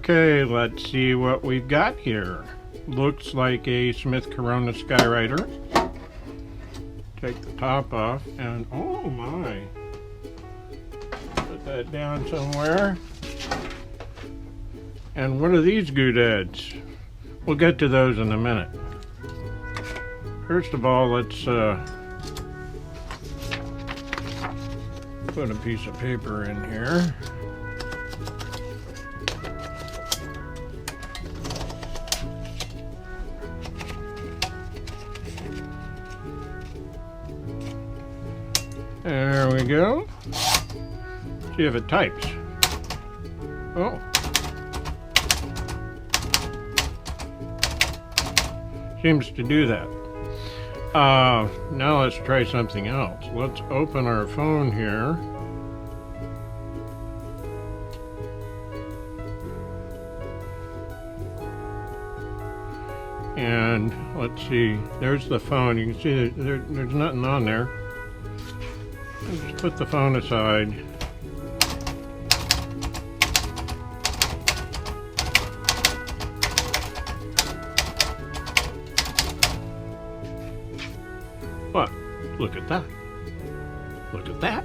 Okay, let's see what we've got here. Looks like a Smith Corona Skyriter. Take the top off and oh my. Put that down somewhere. And what are these doodads? We'll get to those in a minute. First of all, let's put a piece of paper in here. There we go. See if it types. Oh. Seems to do that. Now let's try something else. Let's open our phone here. And let's see, there's the phone. You can see that there's nothing on there. Just put the phone aside. What? Look at that. Look at that.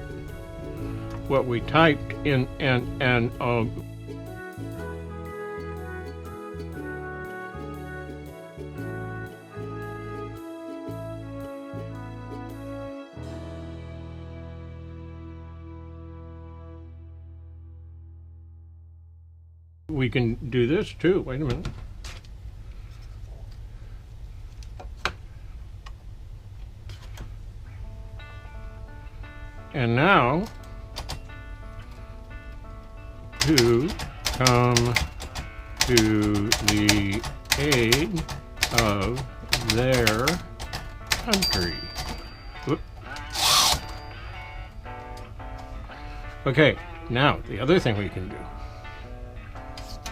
What we typed in and we can do this too. Wait a minute. And now, to come to the aid of their country. Whoop. Okay, now the other thing we can do.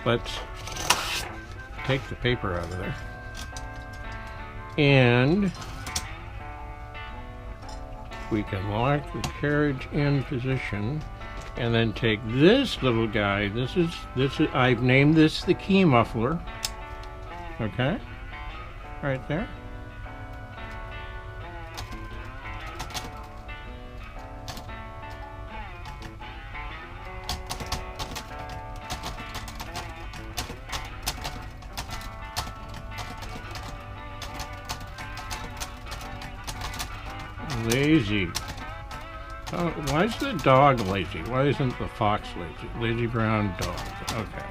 Let's take the paper out of there. And we can lock the carriage in position and then take this little guy. This is I've named this the key muffler. Okay? Right there. Lazy. Oh, why is the dog lazy? Why isn't the fox lazy? Lazy brown dog. Okay.